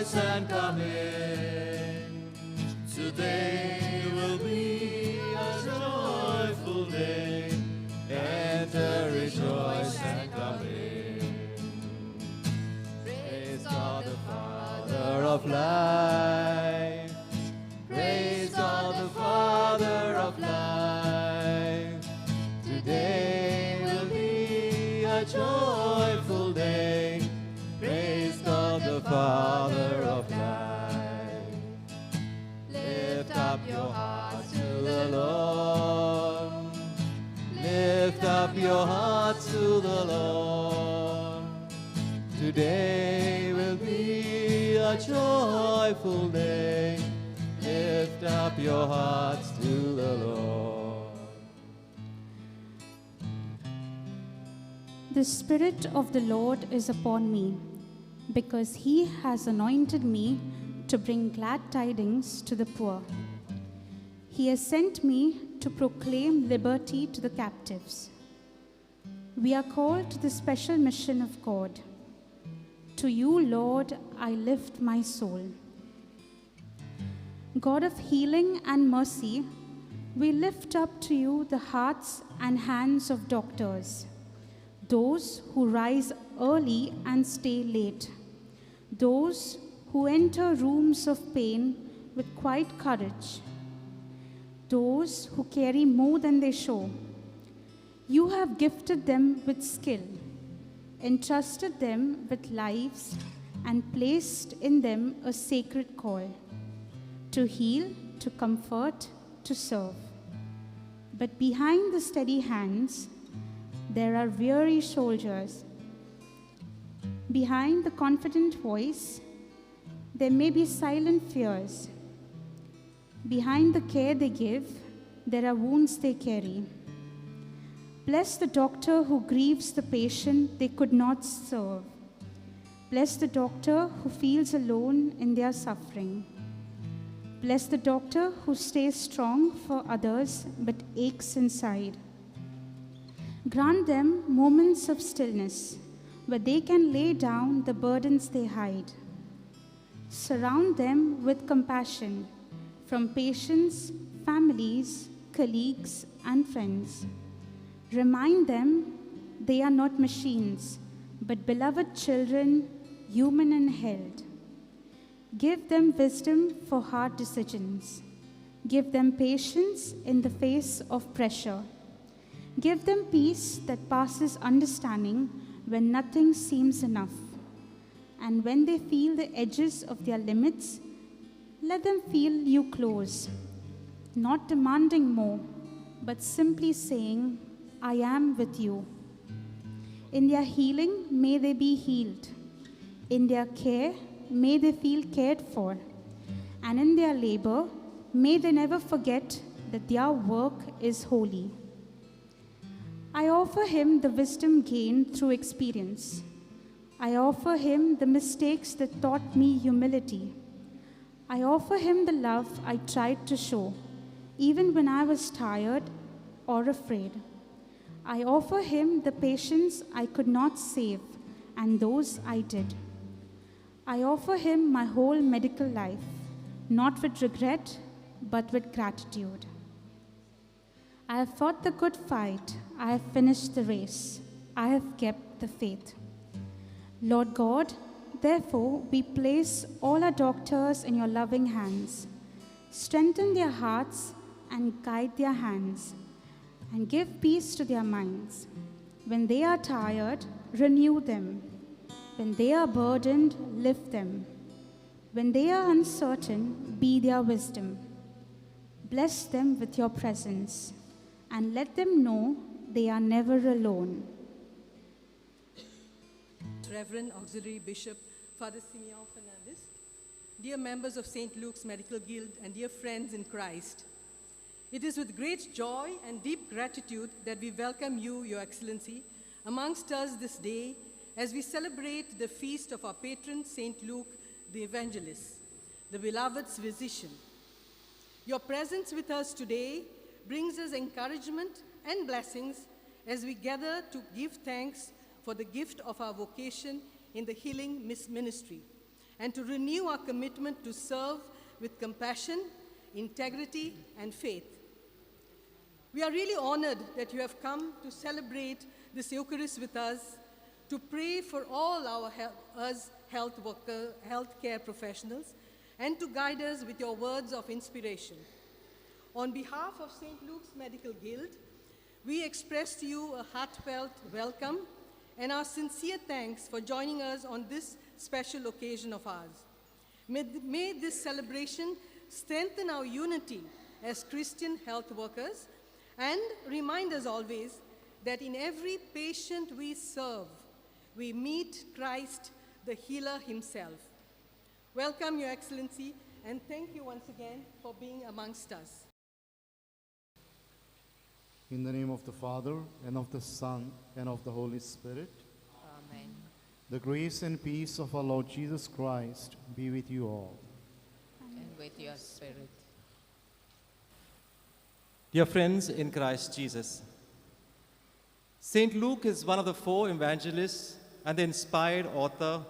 rejoice and come in. Today will be a joyful day. Enter, rejoice and come in. Praise God the Father of life. Praise God the Father of life. Today will be a joyful day. Praise God the Father of life. Lift up your hearts to the Lord. Lift up your hearts to the Lord. Today will be a joyful day. Lift up your hearts to the Lord. The Spirit of the Lord is upon me, because He has anointed me to bring glad tidings to the poor. He has sent me to proclaim liberty to the captives. We are called to the special mission of God. To you, Lord, I lift my soul. God of healing and mercy, we lift up to you the hearts and hands of doctors, those who rise early and stay late, those who enter rooms of pain with quiet courage, those who carry more than they show. You have gifted them with skill, entrusted them with lives, and placed in them a sacred call, to heal, to comfort, to serve. But behind the steady hands, there are weary soldiers. Behind the confident voice, there may be silent fears. Behind the care they give, there are wounds they carry. Bless the doctor who grieves the patient they could not serve. Bless the doctor who feels alone in their suffering. Bless the doctor who stays strong for others but aches inside. Grant them moments of stillness where they can lay down the burdens they hide. Surround them with compassion from patients, families, colleagues, and friends. Remind them they are not machines, but beloved children, human and held. Give them wisdom for hard decisions. Give them patience in the face of pressure. Give them peace that passes understanding when nothing seems enough. And when they feel the edges of their limits, let them feel you close, not demanding more, but simply saying, I am with you. In their healing, may they be healed. In their care, may they feel cared for. And in their labor, may they never forget that their work is holy. I offer him the wisdom gained through experience. I offer him the mistakes that taught me humility. I offer him the love I tried to show, even when I was tired or afraid. I offer him the patience I could not save and those I did. I offer him my whole medical life, not with regret, but with gratitude. I have fought the good fight. I have finished the race. I have kept the faith. Lord God, therefore, we place all our doctors in your loving hands. Strengthen their hearts and guide their hands, and give peace to their minds. When they are tired, renew them. When they are burdened, lift them. When they are uncertain, be their wisdom. Bless them with your presence, and let them know they are never alone. Reverend Auxiliary Bishop Father Simião Fernandes, dear members of St. Luke's Medical Guild, and dear friends in Christ, it is with great joy and deep gratitude that we welcome you, Your Excellency, amongst us this day as we celebrate the feast of our patron, St. Luke the Evangelist, the beloved's physician. Your presence with us today brings us encouragement and blessings as we gather to give thanks for the gift of our vocation in the healing ministry, and to renew our commitment to serve with compassion, integrity, and faith. We are really honored that you have come to celebrate this Eucharist with us, to pray for all our healthcare professionals, and to guide us with your words of inspiration. On behalf of St. Luke's Medical Guild, we express to you a heartfelt welcome and our sincere thanks for joining us on this special occasion of ours. May this celebration strengthen our unity as Christian health workers and remind us always that in every patient we serve, we meet Christ, the healer himself. Welcome, Your Excellency, and thank you once again for being amongst us. In the name of the Father, and of the Son, and of the Holy Spirit. Amen. The grace and peace of our Lord Jesus Christ be with you all. And with your spirit. Dear friends in Christ Jesus, St. Luke is one of the 4 evangelists and the inspired author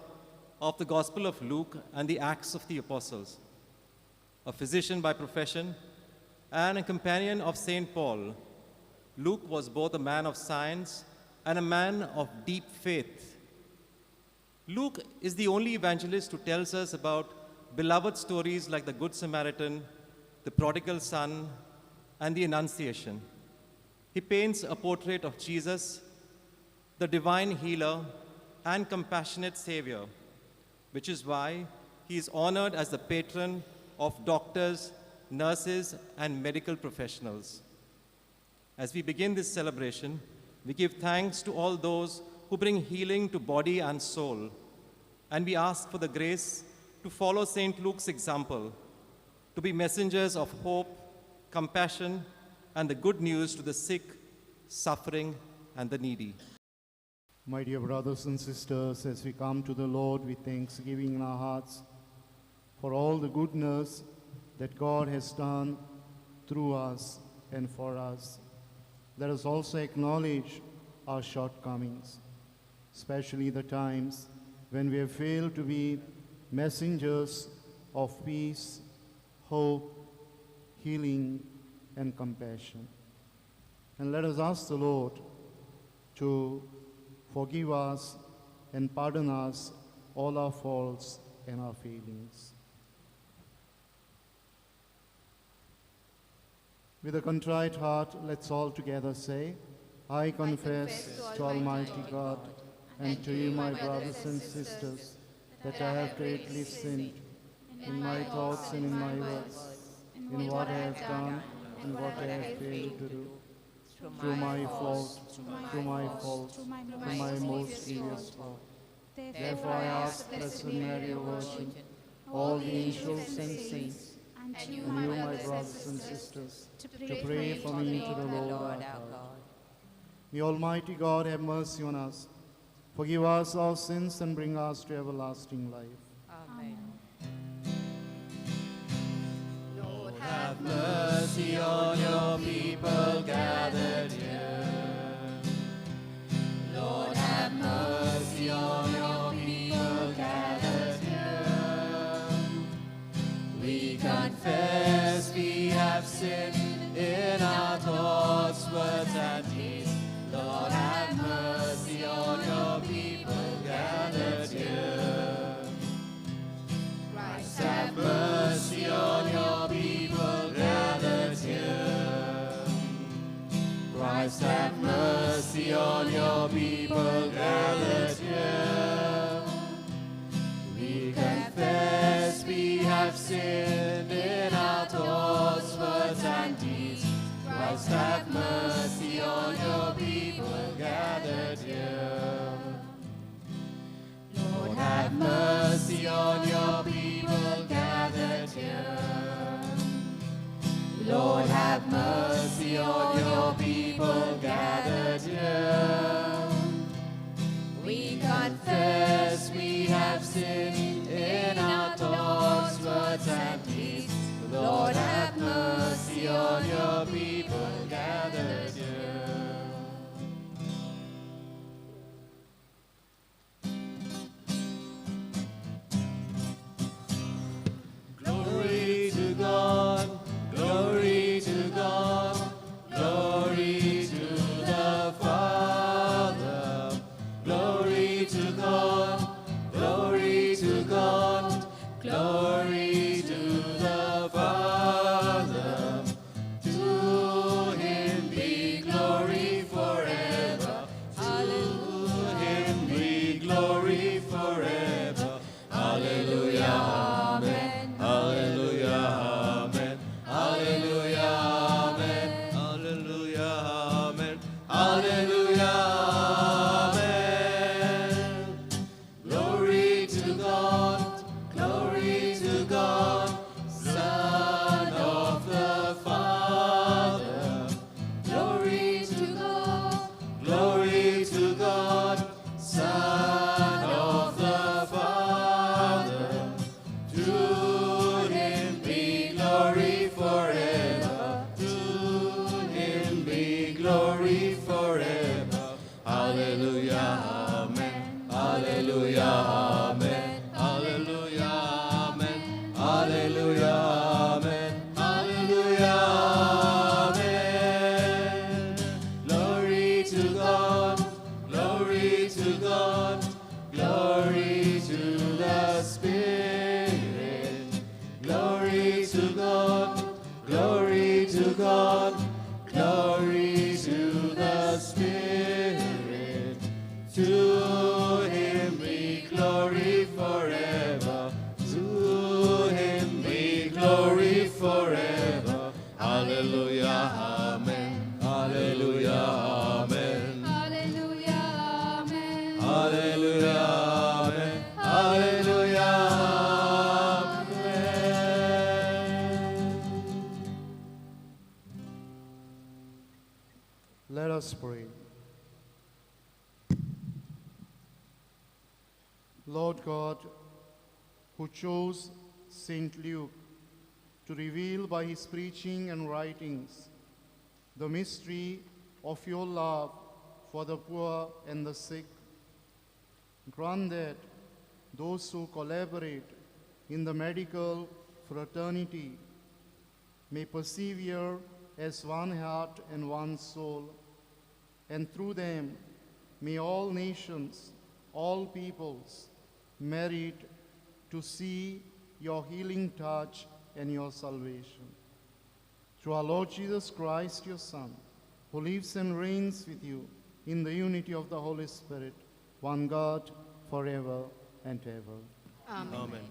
of the Gospel of Luke and the Acts of the Apostles. A physician by profession and a companion of St. Paul, Luke was both a man of science and a man of deep faith. Luke is the only evangelist who tells us about beloved stories like the Good Samaritan, the prodigal son, and the Annunciation. He paints a portrait of Jesus, the divine healer and compassionate Savior, which is why he is honored as the patron of doctors, nurses, and medical professionals. As we begin this celebration, we give thanks to all those who bring healing to body and soul, and we ask for the grace to follow St. Luke's example, to be messengers of hope, compassion, and the good news to the sick, suffering, and the needy. My dear brothers and sisters, as we come to the Lord with thanksgiving in our hearts for all the goodness that God has done through us and for us, let us also acknowledge our shortcomings, especially the times when we have failed to be messengers of peace, hope, healing, and compassion. And let us ask the Lord to forgive us and pardon us all our faults and our failings. With a contrite heart, let's all together say, I confess to Almighty God and to you, my brothers and sisters, that I have greatly sinned in my thoughts and in my words, in what I have done and what I have failed to do, through my fault, through my most grievous fault. Therefore I ask Blessed Mary, O Virgin, all the angels and saints, and you, my brothers and sisters, to pray for me to the Lord our God. May Almighty God have mercy on us, forgive us our sins, and bring us to everlasting life. Amen. Lord, have mercy on your people gathered here. Lord, have mercy on your people gathered here. We confess we have sinned in our thoughts, words, and deeds. Lord, have mercy on your people gathered here. Christ, have mercy on your people gathered here. Christ, have mercy on your people gathered here. We confess we have sinned in our thoughts, words, and deeds. Christ, have mercy on your people gathered here. Lord, have mercy on your people gathered here. Lord, have mercy on your people gathered here. We confess we have sinned in our thoughts, words, and deeds. Lord, have mercy on your people gathered here. God, glory to God, glory to the Father. To him be glory forever. To him be glory forever. Hallelujah, amen. Hallelujah, amen. Hallelujah, amen. Hallelujah, amen. Hallelujah, amen. Glory to God, glory to God, Son of the Father. Glory to God, glory to God, Son of the Father. To him be glory forever. To him be glory forever. Hallelujah, amen. Hallelujah, amen. Hallelujah, amen. Hallelujah, amen. Hallelujah, amen. Glory to God, glory to God, glory to the Spirit. Glory to God, glory to God, glory to the Spirit. To him be glory forever. To him be glory forever. Hallelujah, amen. Hallelujah, amen. Hallelujah, amen. Hallelujah, amen. Hallelujah, amen. Let us pray. Lord God, who chose St. Luke to reveal by his preaching and writings the mystery of your love for the poor and the sick, grant that those who collaborate in the medical fraternity may persevere as one heart and one soul, and through them may all nations, all peoples, merit to see your healing touch and your salvation. Through our Lord Jesus Christ, your Son, who lives and reigns with you in the unity of the Holy Spirit, one God, forever and ever. Amen.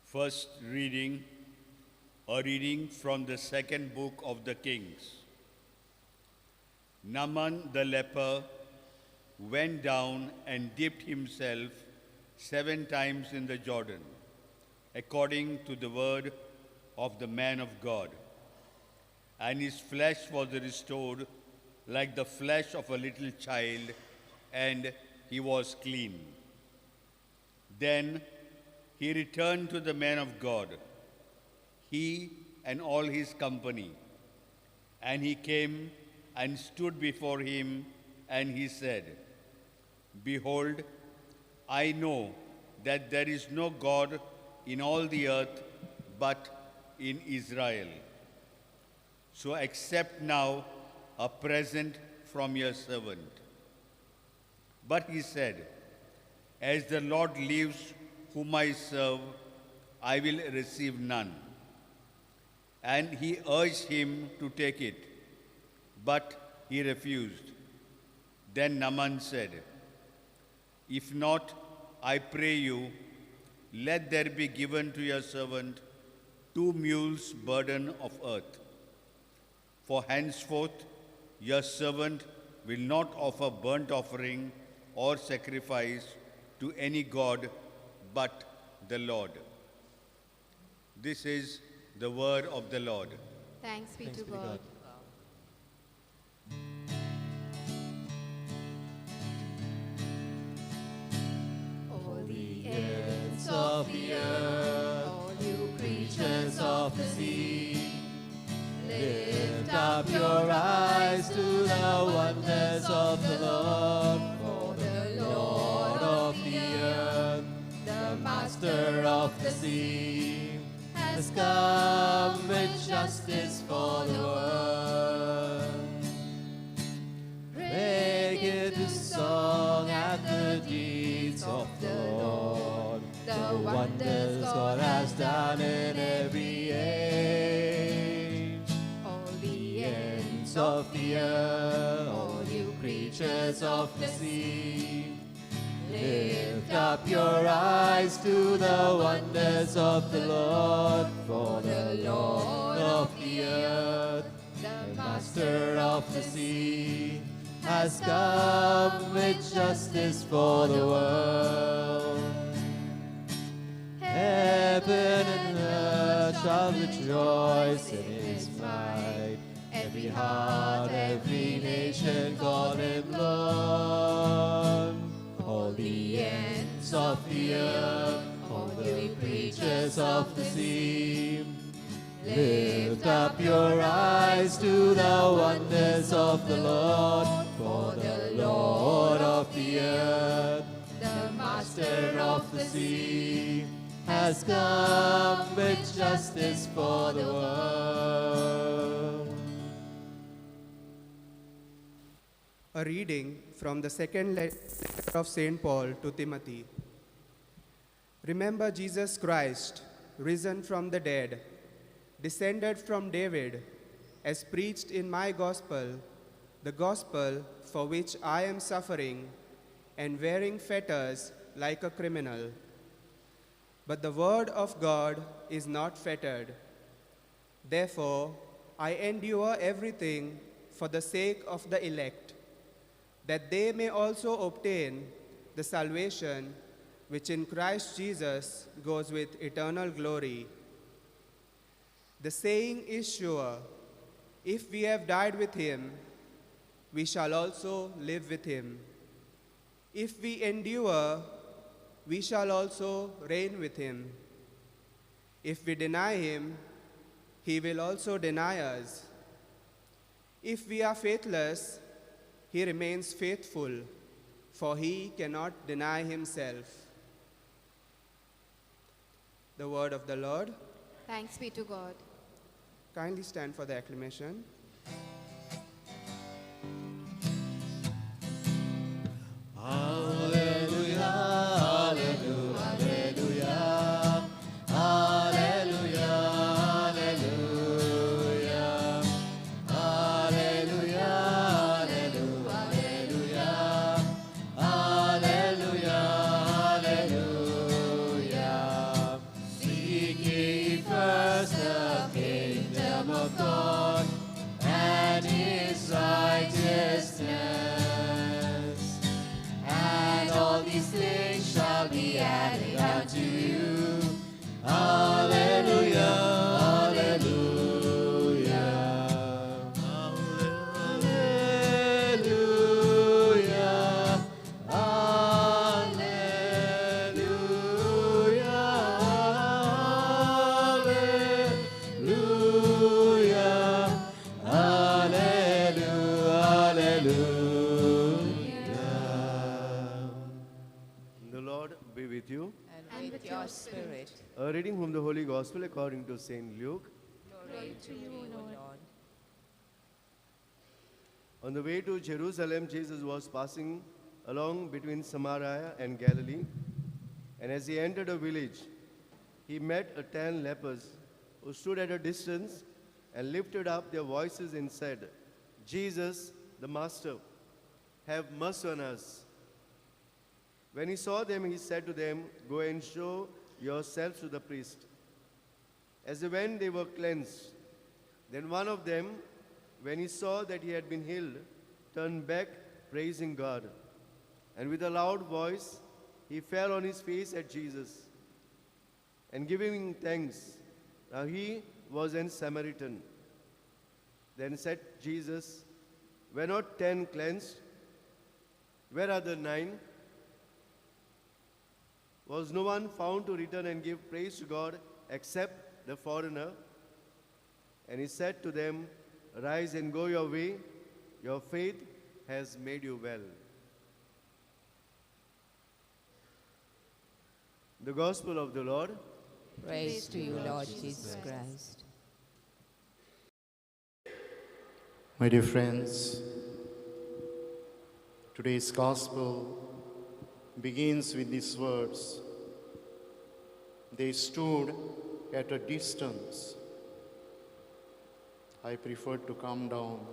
First reading, a reading from the second book of the Kings. Naaman the leper went down and dipped himself 7 times in the Jordan, according to the word of the man of God. And his flesh was restored like the flesh of a little child, and he was clean. Then he returned to the man of God, he and all his company. And he came and stood before him, and he said, Behold, I know that there is no God in all the earth but in Israel. So accept now a present from your servant. But he said, As the Lord lives, whom I serve, I will receive none. And he urged him to take it, but he refused. Then Naaman said, If not, I pray you, let there be given to your servant 2 mules' burden of earth. For henceforth your servant will not offer burnt offering or sacrifice to any god but the Lord. This is the word of the Lord. Thanks be to God. All the ends of the earth, all you creatures of the sea, lift up your eyes to the wonders of the Lord. For the Lord of the earth, the master of the sea, has come with justice for the world. Make it to song at the deeds of the Lord, the wonders God has done in every age. All the ends of the earth, all you creatures of the sea, lift up your eyes to the wonders of the Lord, for the Lord of the earth, the Master of the sea, has come with justice for the world. Heaven and earth shall rejoice in his might. Every heart, every nation call him Lord. All the ends of the earth, all the creatures of the sea, lift up your eyes to the wonders of the Lord, for the Lord of the earth, the Master of the sea, has come with justice for the world. A reading from the second letter of St. Paul to Timothy. Remember Jesus Christ, risen from the dead, descended from David, as preached in my gospel, the gospel for which I am suffering and wearing fetters like a criminal. But the word of God is not fettered. Therefore, I endure everything for the sake of the elect, that they may also obtain the salvation which in Christ Jesus goes with eternal glory. The saying is sure, if we have died with him, we shall also live with him. If we endure, we shall also reign with him. If we deny him, he will also deny us. If we are faithless, he remains faithful, for he cannot deny himself. The word of the Lord. Thanks be to God. Kindly stand for the acclamation. Hallelujah, hallelujah, hallelujah, hallelujah, hallelujah, hallelujah, hallelujah, hallelujah. Seek ye first the kingdom of God and his righteousness, and all these things shall be added unto you. Hallelujah, hallelujah, hallelujah, hallelujah, hallelujah. The Lord be with you. And with your spirit. A reading from the Holy Gospel according to St. Luke. Glory to you, O Lord. On the way to Jerusalem, Jesus was passing along between Samaria and Galilee. And as he entered a village, he met 10 lepers who stood at a distance and lifted up their voices and said, Jesus, the Master, have mercy on us. When he saw them, he said to them, go and show yourselves to the priest. As they went, they were cleansed. Then one of them, when he saw that he had been healed, turned back, praising God. And with a loud voice, he fell on his face at Jesus and giving him thanks. Now he was a Samaritan. Then said Jesus, were not 10 cleansed? Where are the 9? Was no one found to return and give praise to God except the foreigner? And he said to them, rise and go your way. Your faith has made you well. The Gospel of the Lord. Praise to you, Lord Jesus Christ. My dear friends, Today's Gospel begins with these words. They stood at a distance. I preferred to come down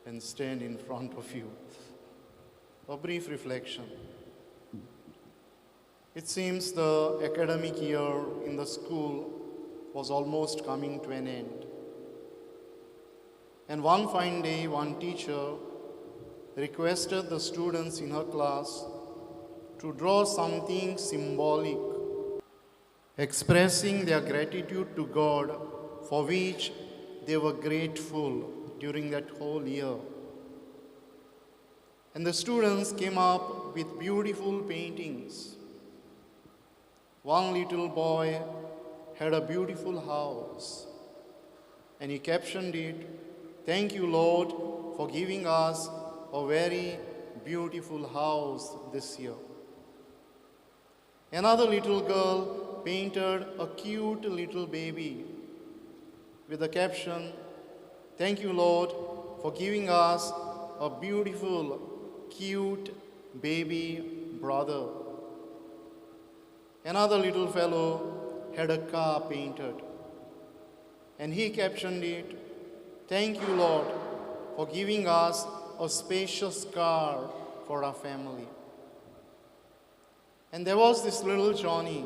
and stand in front of you. A brief reflection. It seems the academic year in the school was almost coming to an end. And one fine day, one teacher requested the students in her class to draw something symbolic, expressing their gratitude to God for which they were grateful during that whole year. And the students came up with beautiful paintings. One little boy had a beautiful house, and he captioned it, "Thank you, Lord, for giving us a very beautiful house this year." Another little girl painted a cute little baby with the caption, "Thank you, Lord, for giving us a beautiful, cute baby brother." Another little fellow had a car painted, and he captioned it, "Thank you, Lord, for giving us a spacious car for our family." And there was this little Johnny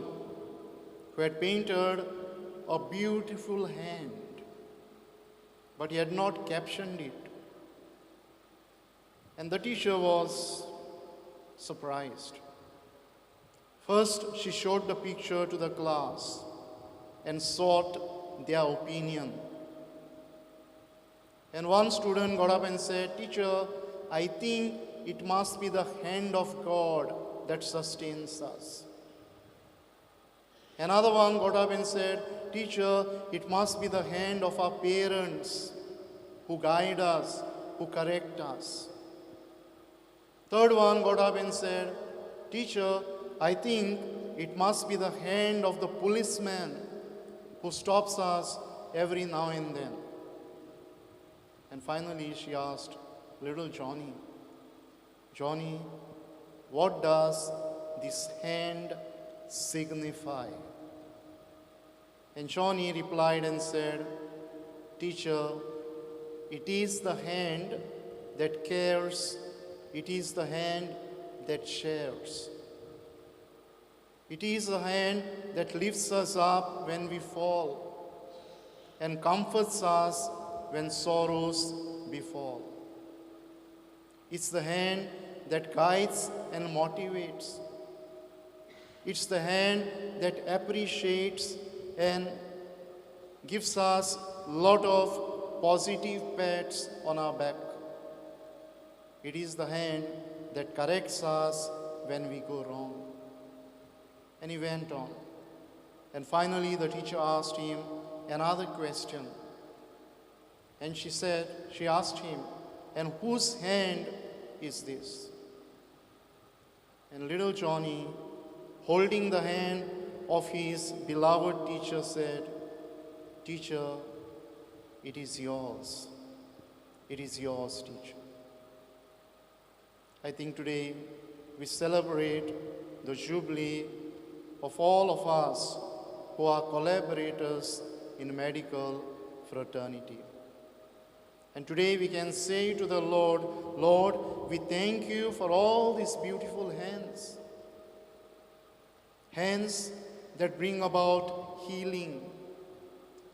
who had painted a beautiful hand, but he had not captioned it. And the teacher was surprised. First, she showed the picture to the class and sought their opinion. And one student got up and said, "Teacher, I think it must be the hand of God that sustains us." Another one got up and said, "Teacher, it must be the hand of our parents who guide us, who correct us." Third one got up and said, "Teacher, I think it must be the hand of the policeman who stops us every now and then." And finally she asked little Johnny, "Johnny, what does this hand signify?" And Johnny replied and said, "Teacher, it is the hand that cares, it is the hand that shares. It is the hand that lifts us up when we fall and comforts us when sorrows befall. It's the hand that guides and motivates. It's the hand that appreciates and gives us a lot of positive pats on our back. It is the hand that corrects us when we go wrong." And he went on. And finally the teacher asked him another question. And she asked him, "And whose hand is this?" And little Johnny, holding the hand of his beloved teacher, said, "Teacher, it is yours. It is yours, teacher." I think today we celebrate the Jubilee of all of us who are collaborators in medical fraternity. And today we can say to the Lord, "Lord, we thank you for all these beautiful hands. Hands that bring about healing.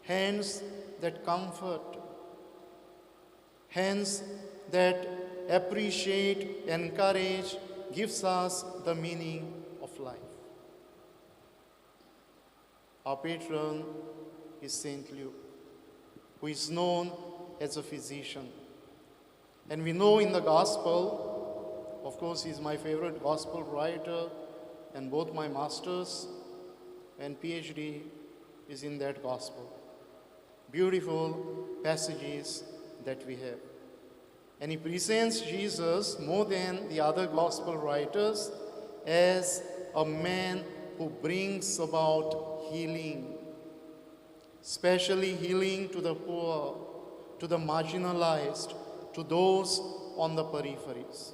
Hands that comfort. Hands that appreciate, encourage, gives us the meaning of life." Our patron is Saint Luke, who is known as a physician. And we know in the Gospel, of course, he's my favorite Gospel writer, and both my Masters and PhD is in that Gospel. Beautiful passages that we have. And he presents Jesus more than the other Gospel writers as a man who brings about healing, especially healing to the poor, to the marginalized, to those on the peripheries.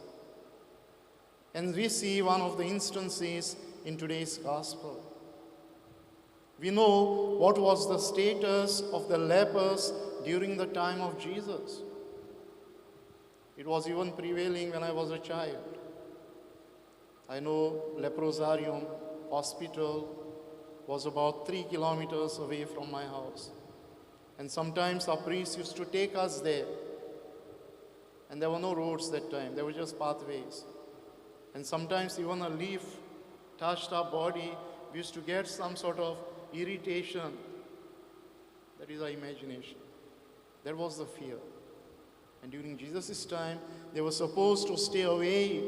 And we see one of the instances in today's gospel. We know what was the status of the lepers during the time of Jesus. It was even prevailing when I was a child. I know leprosarium hospital was about 3 kilometers away from my house. And sometimes our priests used to take us there. And there were no roads that time, there were just pathways. And sometimes even a leaf touched our body, we used to get some sort of irritation. That is our imagination. That was the fear. And during Jesus' time, they were supposed to stay away.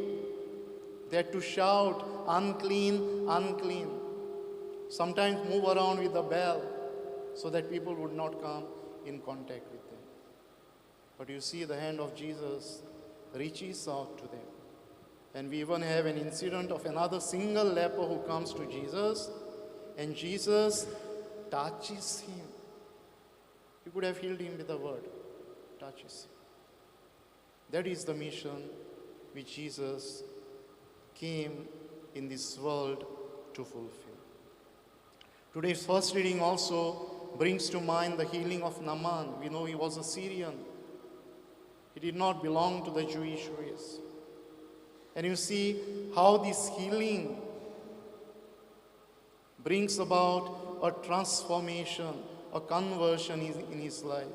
They had to shout, unclean, unclean. Sometimes move around with a bell so that people would not come in contact with them. But you see, the hand of Jesus reaches out to them. And we even have an incident of another single leper who comes to Jesus, and Jesus touches him. He could have healed him with a word. Touches him. That is the mission which Jesus came in this world to fulfill. Today's first reading also brings to mind the healing of Naaman. We know he was a Syrian. He did not belong to the Jewish race. And you see how this healing brings about a transformation, a conversion in his life.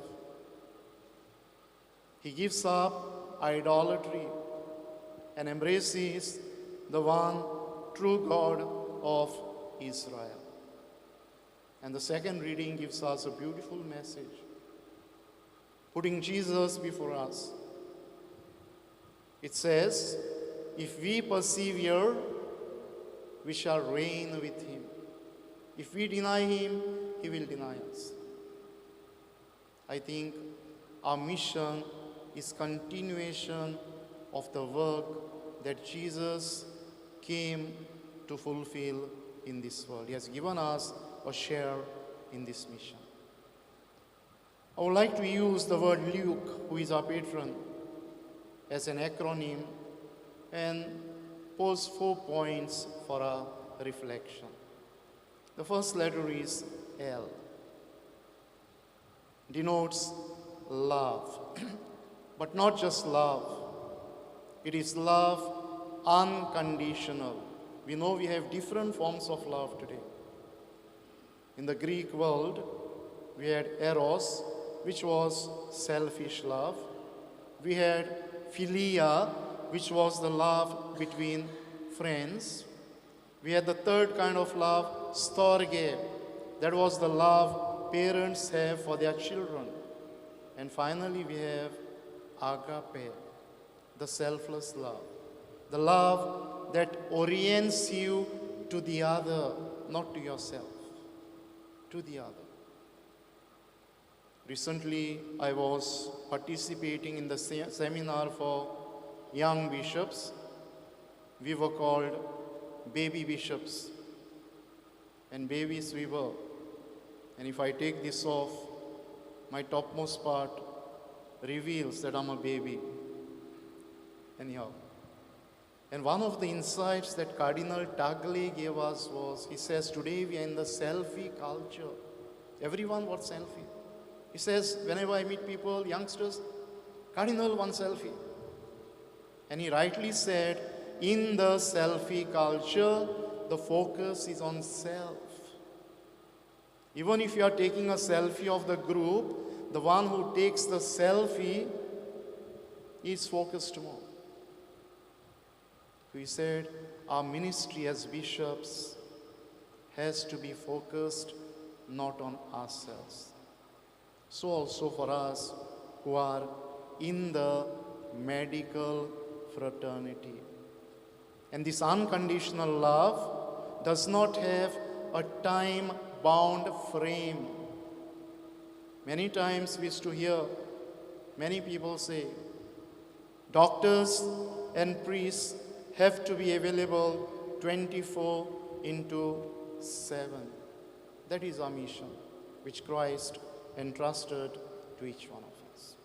He gives up idolatry and embraces the one true God of Israel. And the second reading gives us a beautiful message, putting Jesus before us. It says, if we persevere, we shall reign with him. If we deny him, he will deny us. I think our mission is continuation of the work that Jesus came to fulfill in this world. He has given us a share in this mission. I would like to use the word Luke, who is our patron, as an acronym and pose 4 points for our reflection. The first letter is L. Denotes love. But not just love. It is love unconditional. We know we have different forms of love today. In the Greek world, we had eros, which was selfish love. We had philia, which was the love between friends. We had the third kind of love, storge. That was the love parents have for their children. And finally, we have agape, the selfless love. The love that orients you to the other, not to yourself, to the other. Recently, I was participating in the seminar for young bishops. We were called baby bishops. And babies we were. And if I take this off, my topmost part reveals that I'm a baby. Anyhow. And one of the insights that Cardinal Tagle gave us was, he says, today we are in the selfie culture. Everyone wants selfie. He says, whenever I meet people, youngsters, Cardinal, one selfie. And he rightly said, in the selfie culture, the focus is on self. Even if you are taking a selfie of the group, the one who takes the selfie is focused more. We said, our ministry as bishops has to be focused not on ourselves. So also for us who are in the medical fraternity. And this unconditional love does not have a time-bound frame. Many times we used to hear many people say, doctors and priests have to be available 24/7. That is our mission, which Christ entrusted to each one of us.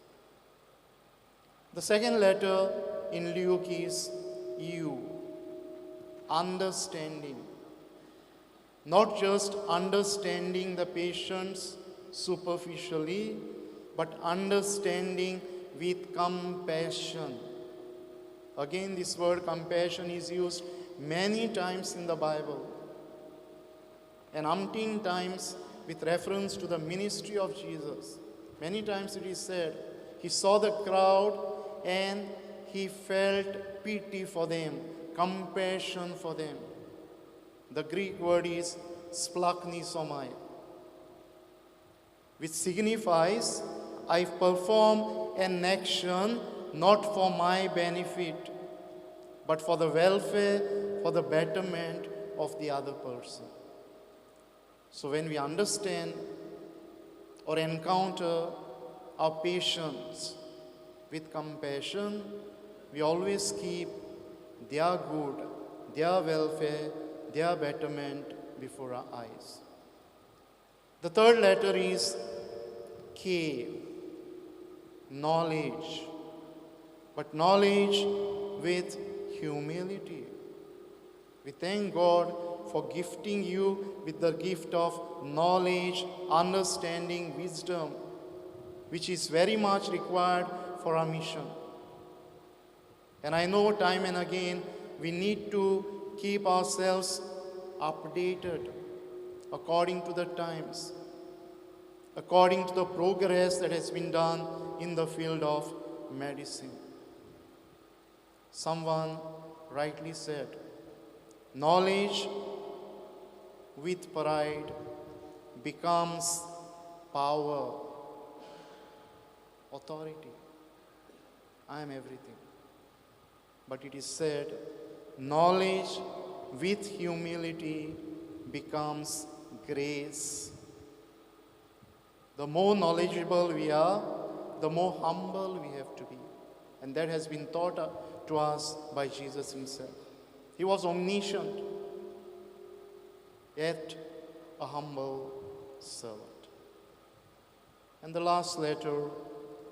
The second letter in Luke is U, understanding. Not just understanding the patients superficially, but understanding with compassion. Again, this word compassion is used many times in the Bible, and umpteen times with reference to the ministry of Jesus. Many times it is said, he saw the crowd and he felt pity for them, compassion for them. The Greek word is splachnisomai, which signifies, I perform an action not for my benefit, but for the welfare, for the betterment of the other person. So when we understand or encounter our patients with compassion, we always keep their good, their welfare, their betterment before our eyes. The third letter is K, knowledge, but knowledge with humility. We thank God for gifting you with the gift of knowledge, understanding, wisdom, which is very much required for our mission. And I know time and again we need to keep ourselves updated according to the times, according to the progress that has been done in the field of medicine. Someone rightly said, knowledge with pride becomes power, authority. I am everything. But it is said, knowledge with humility becomes grace. The more knowledgeable we are, the more humble we have to be. And that has been taught to us by Jesus himself. He was omniscient, yet a humble servant. And the last letter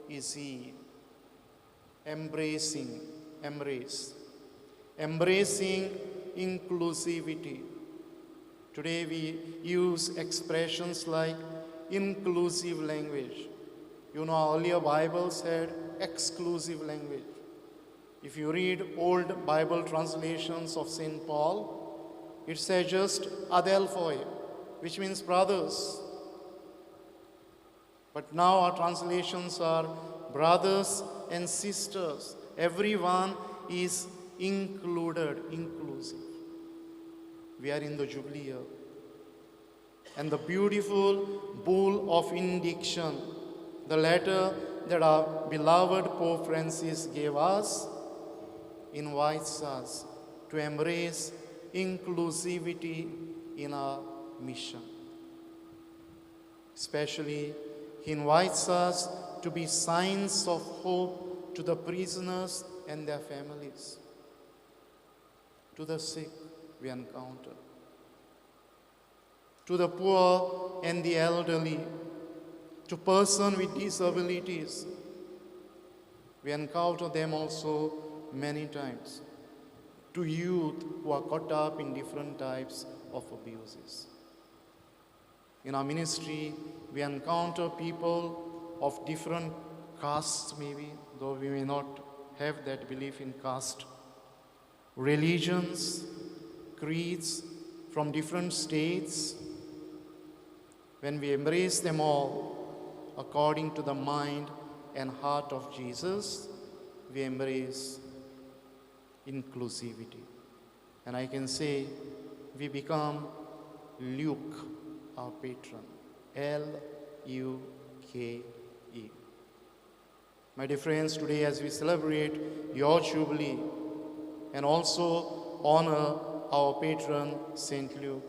is E, embracing, embrace. Embracing inclusivity. Today we use expressions like inclusive language. You know, earlier Bibles had exclusive language. If you read old Bible translations of St. Paul, it says just adelphoi, which means brothers. But now our translations are brothers and sisters. Everyone is included, inclusive. We are in the Jubilee year. And the beautiful bull of indiction, the letter that our beloved Pope Francis gave us, invites us to embrace inclusivity in our mission. Especially, he invites us to be signs of hope to the prisoners and their families, to the sick we encounter, to the poor and the elderly, to persons with disabilities. We encounter them also many times, to youth who are caught up in different types of abuses. In our ministry, we encounter people of different castes maybe, though we may not have that belief in caste, religions, creeds from different states. When we embrace them all according to the mind and heart of Jesus, we embrace inclusivity. And I can say we become Luke, our patron, L-U-K-E. My dear friends, today as we celebrate your Jubilee and also honor our patron, St. Luke,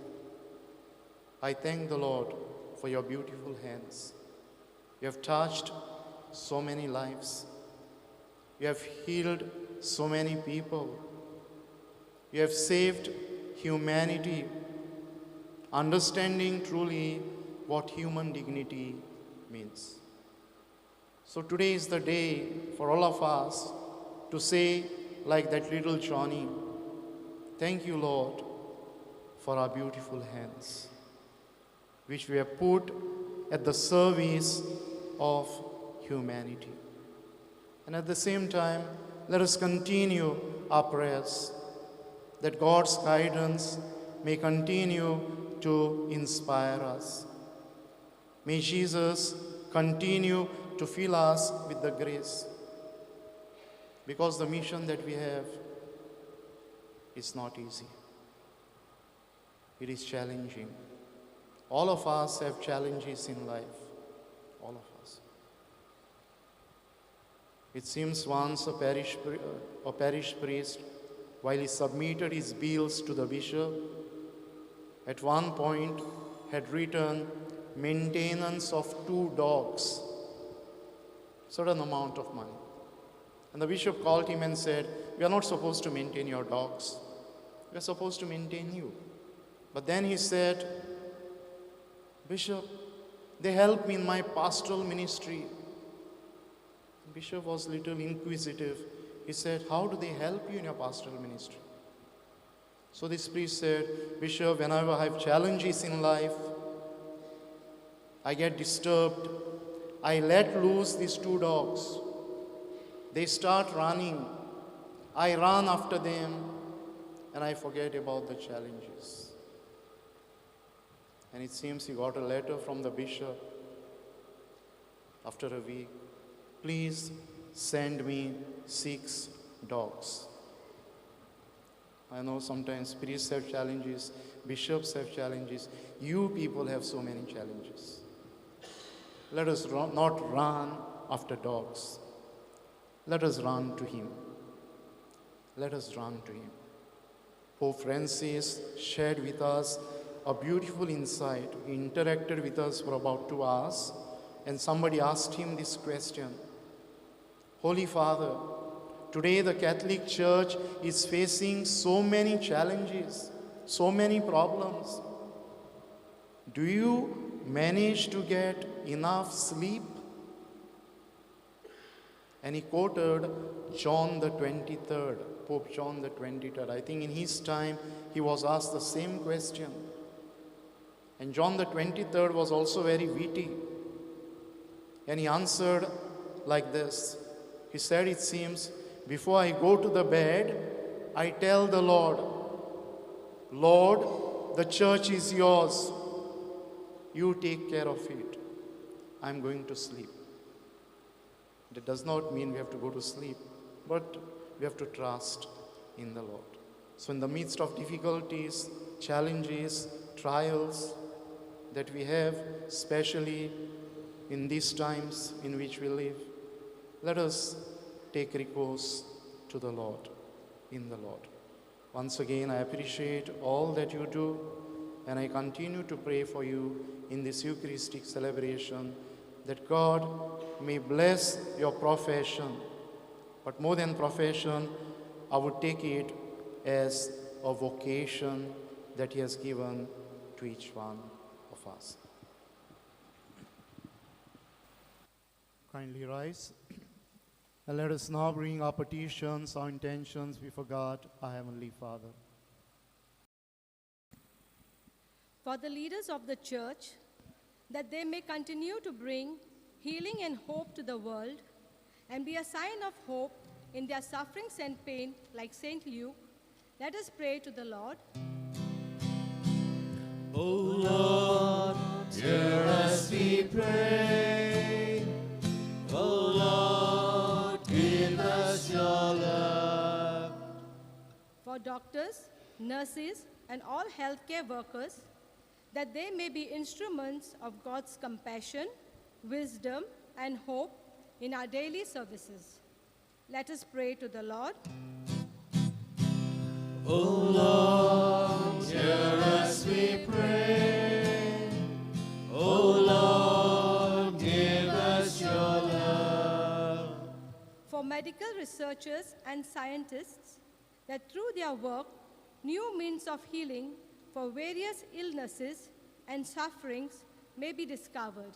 I thank the Lord for your beautiful hands. You have touched so many lives. You have healed so many people. You have saved humanity, understanding truly what human dignity means. So today is the day for all of us to say, like that little Johnny, thank you, Lord, for our beautiful hands, which we have put at the service of humanity. And at the same time, let us continue our prayers that God's guidance may continue to inspire us. May Jesus continue to fill us with the grace, because the mission that we have is not easy. It is challenging. All of us have challenges in life. All of us. It seems once a parish priest, while he submitted his bills to the bishop, at one point had written maintenance of 2 dogs, certain amount of money. And the bishop called him and said, we are not supposed to maintain your dogs. We are supposed to maintain you. But then he said, Bishop, they help me in my pastoral ministry. The bishop was a little inquisitive. He said, how do they help you in your pastoral ministry? So this priest said, Bishop, whenever I have challenges in life, I get disturbed. I let loose these 2 dogs. They start running. I run after them, and I forget about the challenges. And it seems he got a letter from the bishop after a week. Please send me 6 dogs. I know sometimes priests have challenges, bishops have challenges. You people have so many challenges. Let us not run after dogs. Let us run to him. Let us run to him. Pope Francis shared with us a beautiful insight. He interacted with us for about 2 hours, and somebody asked him this question. Holy Father, today the Catholic Church is facing so many challenges, so many problems. Do you manage to get enough sleep? And he quoted John the 23rd, Pope John the 23rd. I think in his time he was asked the same question. And John the 23rd was also very witty. And he answered like this. He said, it seems, before I go to the bed, I tell the Lord, Lord, the church is yours. You take care of it. I'm going to sleep. That does not mean we have to go to sleep, but we have to trust in the Lord. So in the midst of difficulties, challenges, trials that we have, especially in these times in which we live, let us take recourse to the Lord, in the Lord. Once again, I appreciate all that you do, and I continue to pray for you in this Eucharistic celebration, that God may bless your profession. But more than profession, I would take it as a vocation that He has given to each one of us. Kindly rise. And let us now bring our petitions, our intentions before God, our Heavenly Father. For the leaders of the Church, that they may continue to bring healing and hope to the world and be a sign of hope in their sufferings and pain like St. Luke, let us pray to the Lord. O Lord, hear us we pray. O Lord, give us your love. For doctors, nurses, and all healthcare workers, that they may be instruments of God's compassion, wisdom, and hope in our daily services. Let us pray to the Lord. O Lord, hear us we pray. O Lord, give us your love. For medical researchers and scientists, that through their work, new means of healing for various illnesses and sufferings may be discovered.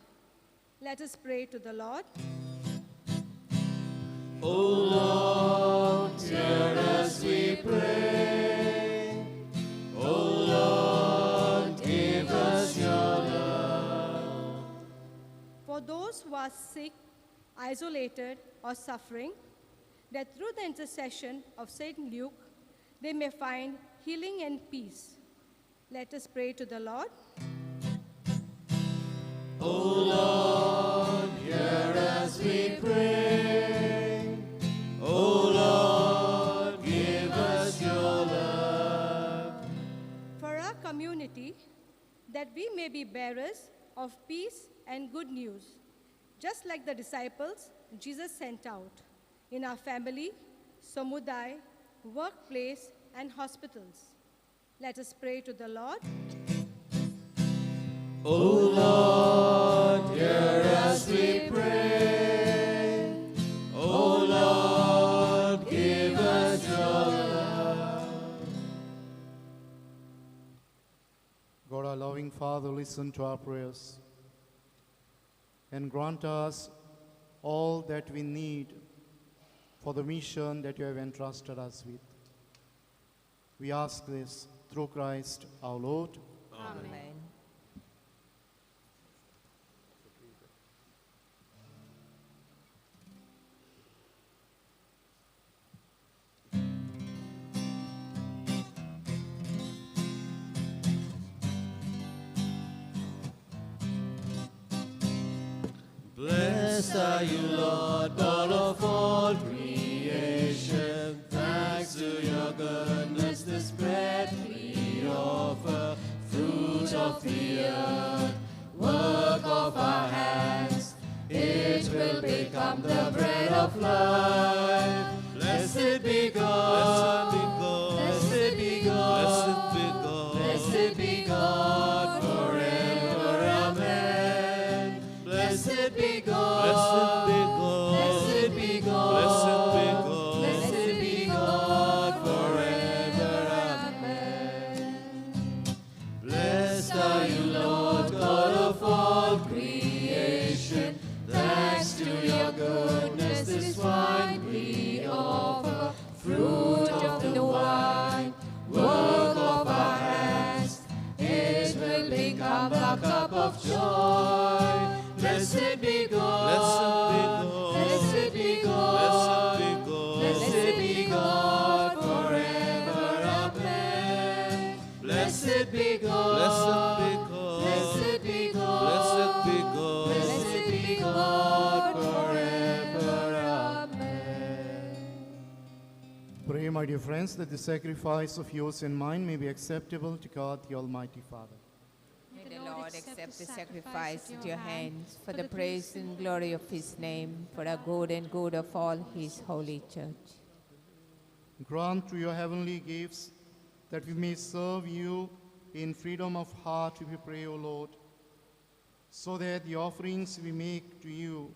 Let us pray to the Lord. O Lord, hear us, we pray. O Lord, give us your love. For those who are sick, isolated, or suffering, that through the intercession of Saint Luke, they may find healing and peace. Let us pray to the Lord. O Lord, hear us, we pray. O Lord, give us your love. For our community, that we may be bearers of peace and good news, just like the disciples Jesus sent out, in our family, samudai, workplace, and hospitals. Let us pray to the Lord. O Lord, hear us, we pray. O Lord, give us your love. God, our loving Father, listen to our prayers and grant us all that we need for the mission that you have entrusted us with. We ask this through Christ our Lord. Amen. Blessed are you, Lord, God of all creation. Thanks to your goodness, this bread we offer, fruit of the earth, work of our hands. It will become the bread of life. Blessed be God, blessed be God, blessed be God forever. Amen. Blessed be God, blessed be God, blessed be God, blessed be God forever. Amen. Blessed are you, Lord, God of all creation. Thanks to your goodness, this wine we offer, fruit of the wine, work of our hands. It will become a cup of joy. Blessed be God, blessed be God, blessed be God forever. Amen. Blessed be God, blessed be God, blessed be God forever. Amen. Pray, my dear friends, that the sacrifice of yours and mine may be acceptable to God, the Almighty Father. May the Lord accept the sacrifice at your hands for the praise and glory of his name, for the good and good of all his holy church. Grant to your heavenly gifts that we may serve you in freedom of heart, we pray, O Lord, so that the offerings we make to you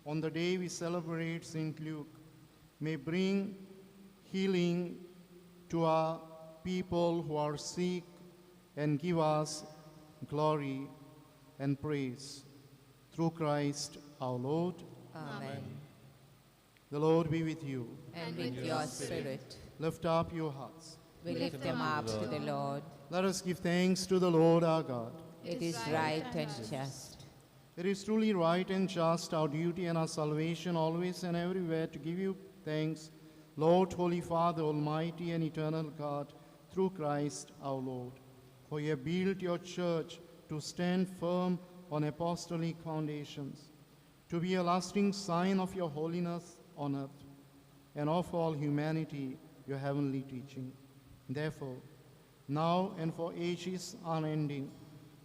on the day we celebrate St. Luke may bring healing to our people who are sick and give us glory and praise. Through Christ our Lord. Amen. The Lord be with you. And with your spirit. Lift up your hearts. We lift them up to the Lord. Let us give thanks to the Lord our God. It is right and just. It is truly right and just, our duty and our salvation, always and everywhere, to give you thanks, Lord, Holy Father, Almighty and eternal God, through Christ our Lord. For you have built your church to stand firm on apostolic foundations, to be a lasting sign of your holiness on earth, and of all humanity your heavenly teaching. Therefore, now and for ages unending,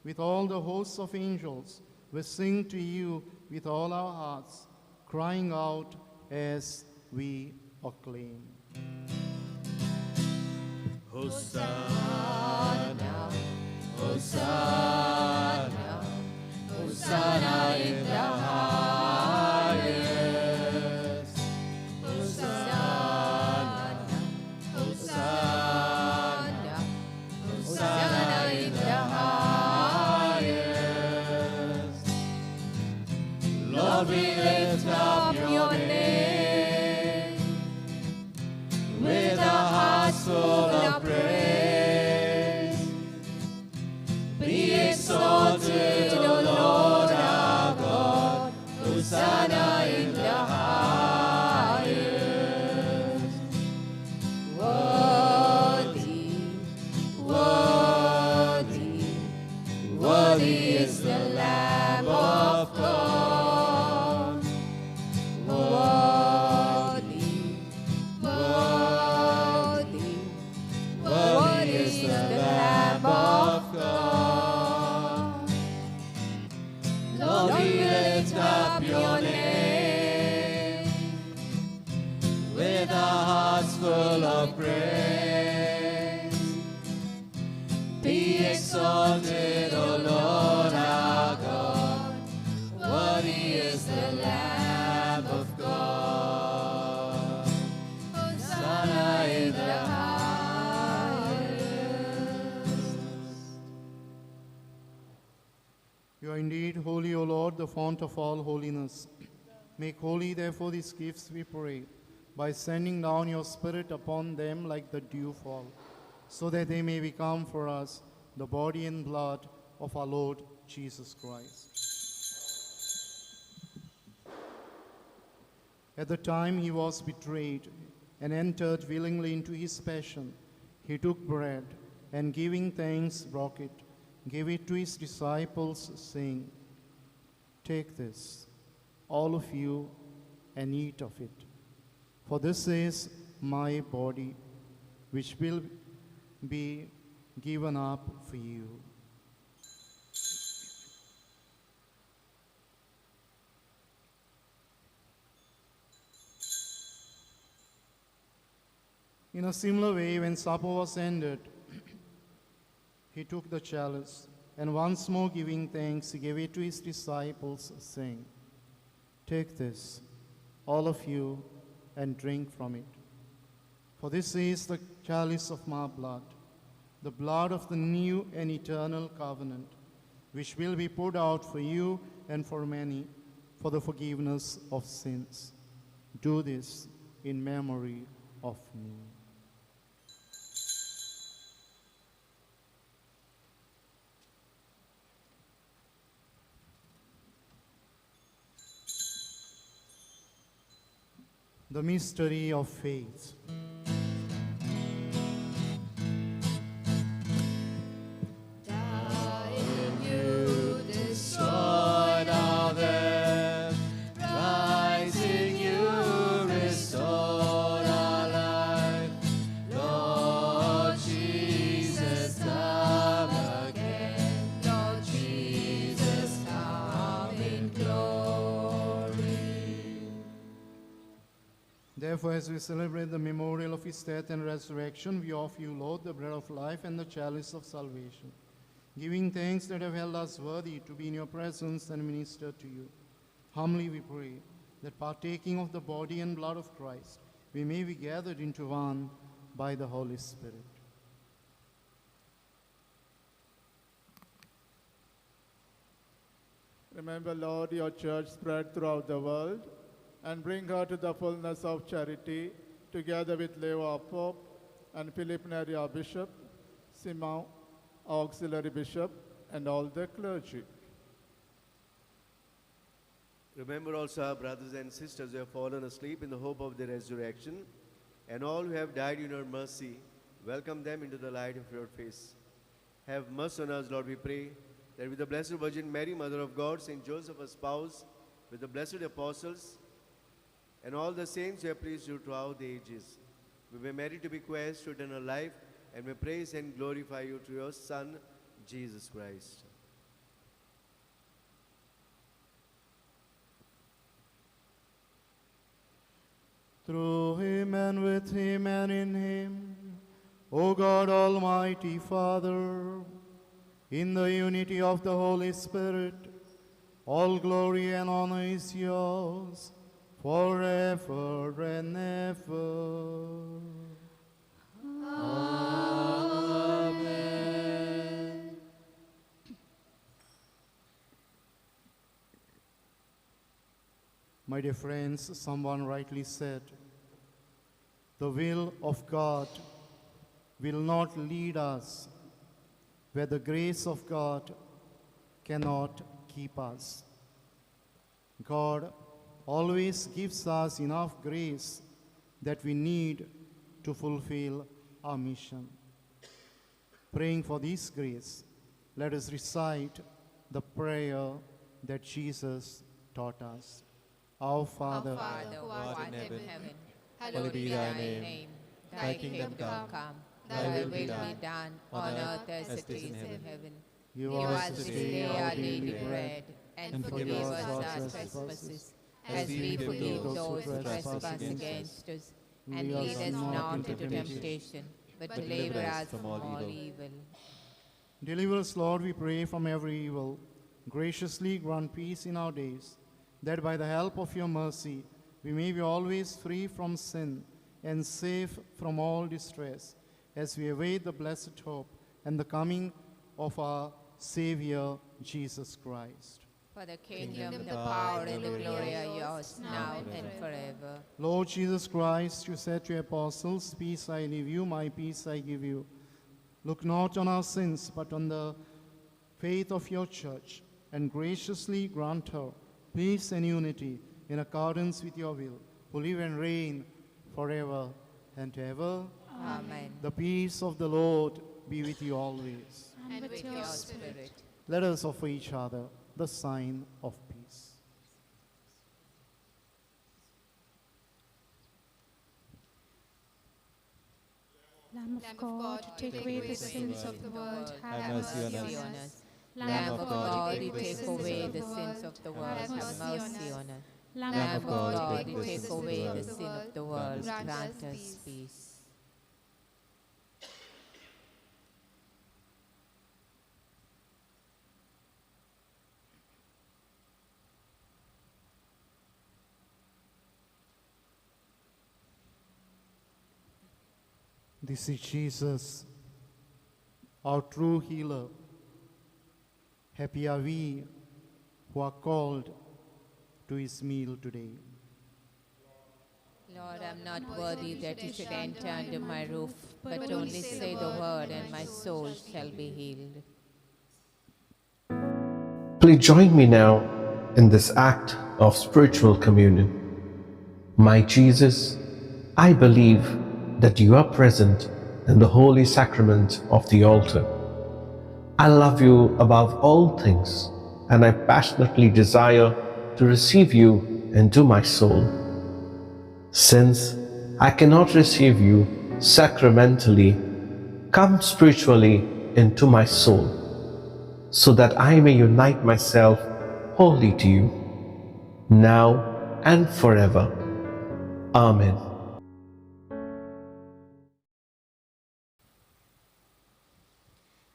with all the hosts of angels, we sing to you with all our hearts, crying out as we acclaim. Hosanna, Hosanna, Hosanna in the highest. Hosanna, Hosanna, Hosanna in the highest. Lord, we lift up your name. is the Lamb of God. Lord, we lift up your name with our hearts full of praise. Be exalted, O Lord our God. Worthy is the Lamb of God. Hosanna in the highest. You are indeed holy, O Lord, the fount of all holiness. Make holy, therefore, these gifts, we pray, by sending down your Spirit upon them like the dewfall, so that they may become for us the body and blood of our Lord Jesus Christ. At the time he was betrayed and entered willingly into his passion, he took bread and giving thanks broke it, gave it to his disciples, saying, "Take this, all of you, and eat of it. For this is my body, which will be given up for you." In a similar way, when supper was ended, he took the chalice, and once more giving thanks, he gave it to his disciples, saying, "Take this, all of you, and drink from it. For this is the chalice of my blood, the blood of the new and eternal covenant, which will be poured out for you and for many for the forgiveness of sins. Do this in memory of me." The mystery of faith. Dying you destroyed our death, rising you restored our life. Lord Jesus, come again. Lord Jesus, come in glory. Therefore, as we celebrate the memorial of his death and resurrection, we offer you, Lord, the bread of life and the chalice of salvation, giving thanks that have held us worthy to be in your presence and minister to you. Humbly we pray that partaking of the body and blood of Christ, we may be gathered into one by the Holy Spirit. Remember, Lord, your church spread throughout the world, and bring her to the fullness of charity, together with Leo our Pope, and Philip Neri our Bishop, Simião our Auxiliary Bishop, and all the clergy. Remember also our brothers and sisters who have fallen asleep in the hope of the resurrection, and all who have died in your mercy. Welcome them into the light of your face. Have mercy on us, Lord, we pray, that with the Blessed Virgin Mary, Mother of God, Saint Joseph, our spouse, with the blessed apostles, and all the saints who have pleased you throughout the ages, we may merit to bequest to eternal life, and may praise and glorify you through your Son, Jesus Christ. Through him and with him and in him, O God, Almighty Father, in the unity of the Holy Spirit, all glory and honor is yours, forever and ever. Amen. My dear friends, someone rightly said, the will of God will not lead us where the grace of God cannot keep us. God always gives us enough grace that we need to fulfill our mission. Praying for this grace, let us recite the prayer that Jesus taught us. Our Father, Who art in heaven, hallowed be thy name. Thy kingdom come, Thy will be done on earth as it is in heaven. Give Give us us this this day day our our daily daily bread, bread, and forgive us our trespasses, as we forgive those who trespass against us. And lead us not into temptation, but deliver us from all evil. Deliver us, Lord, we pray, from every evil. Graciously grant peace in our days, that by the help of your mercy we may be always free from sin and safe from all distress, as we await the blessed hope and the coming of our Savior, Jesus Christ. For the kingdom, the power, and the glory are yours, now and forever. Lord Jesus Christ, you said to your apostles, peace I leave you, my peace I give you. Look not on our sins, but on the faith of your church, and graciously grant her peace and unity in accordance with your will, who live and reign forever and ever. Amen. The peace of the Lord be with you always. And with your spirit. Let us offer each other the sign of peace. Lamb of God, to take away the sins of the world, have mercy on us. Lamb of God, you take away the sins of the world, have mercy on us. Lamb of God, you take away the sin of the world, grant us peace. This is Jesus, our true healer. Happy are we who are called to his meal today. Lord, I am not worthy that you should enter under my roof, but only say the word, and my soul shall be healed. Please join me now in this act of spiritual communion. My Jesus, I believe that you are present in the holy sacrament of the altar. I love you above all things, and I passionately desire to receive you into my soul. Since I cannot receive you sacramentally, come spiritually into my soul, so that I may unite myself wholly to you, now and forever. Amen.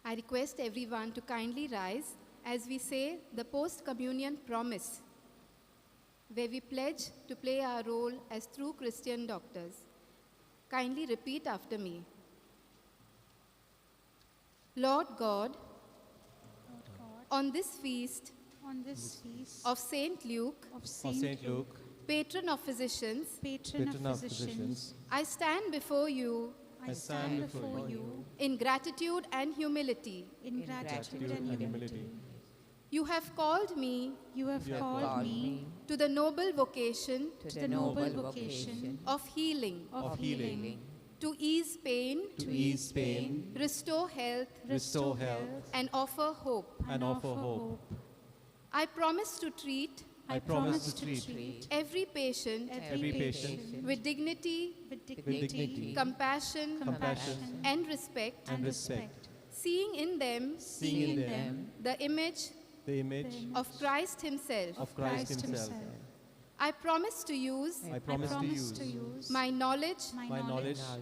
I request everyone to kindly rise as we say the post-communion promise, where we pledge to play our role as true Christian doctors. Kindly repeat after me. Lord God, on this feast of Saint Luke, patron of physicians, I stand before you in gratitude and humility. You have called me to the noble vocation of healing, to ease pain, restore health, and offer hope. I promise to treat every patient with dignity, compassion, and respect, seeing in them the image of Christ Himself. I promise to use my knowledge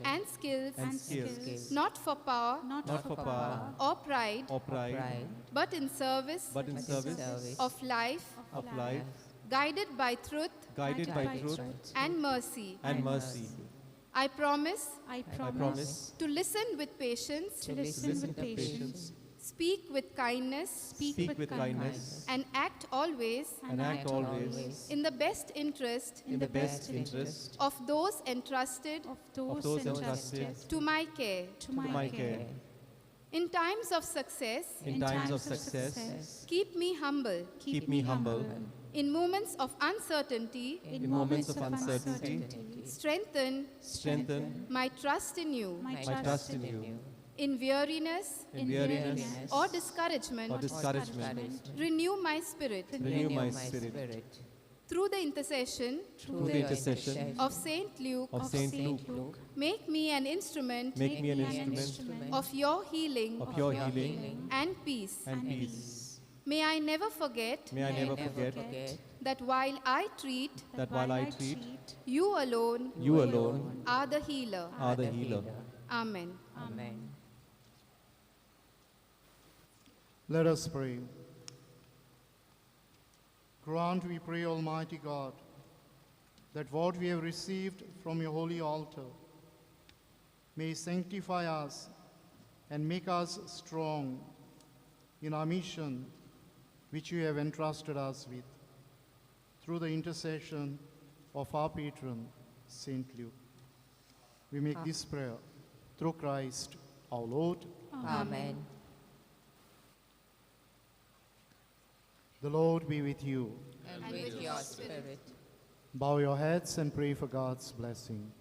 and skills not for power or pride, but in service of life, guided by truth and mercy. I promise to listen with patience, speak with kindness, and act always in the best interest of those entrusted to my care. In times of success, keep me humble. In moments of uncertainty, strengthen my trust in you. In weariness or discouragement, renew my spirit. through the intercession of Saint Luke, make me an instrument, of your healing, and peace. May I never forget, that while I treat, you alone are the healer. Amen. Let us pray. Grant, we pray, Almighty God, that what we have received from your holy altar may sanctify us and make us strong in our mission which you have entrusted us with, through the intercession of our patron, Saint Luke. We make this prayer through Christ our Lord. Amen. The Lord be with you. And with your spirit. Bow your heads and pray for God's blessing.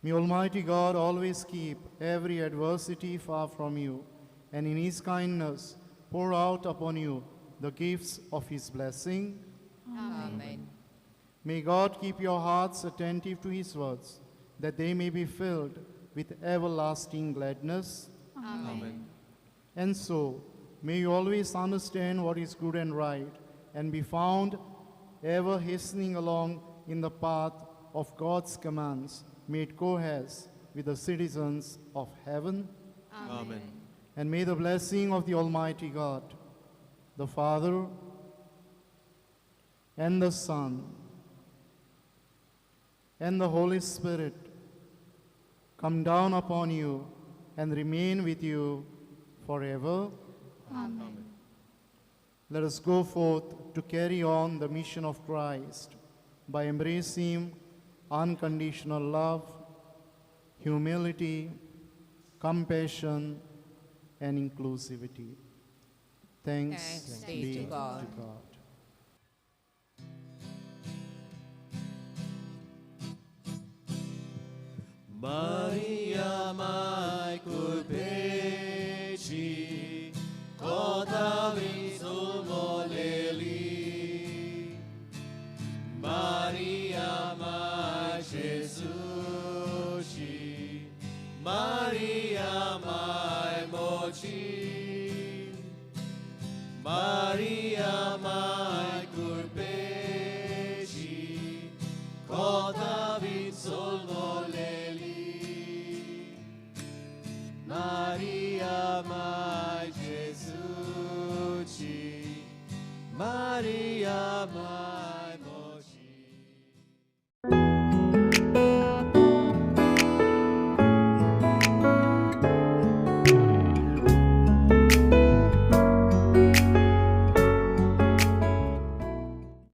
May Almighty God always keep every adversity far from you, and in his kindness pour out upon you the gifts of his blessing. Amen. May God keep your hearts attentive to his words, that they may be filled with everlasting gladness. Amen. And so, may you always understand what is good and right, and be found ever hastening along in the path of God's commands, made cohesive with the citizens of heaven. Amen. And may the blessing of the Almighty God, the Father, and the Son, and the Holy Spirit come down upon you and remain with you forever. Amen. Let us go forth to carry on the mission of Christ by embracing unconditional love, humility, compassion, and inclusivity. Thanks be to God. Maria mai culpeci, cotavi sumoleli. Maria mai Jesusi, Maria mai moci. Maria mai culpeci, cotavi sumoleli. Maria mai Jesusi, Maria mai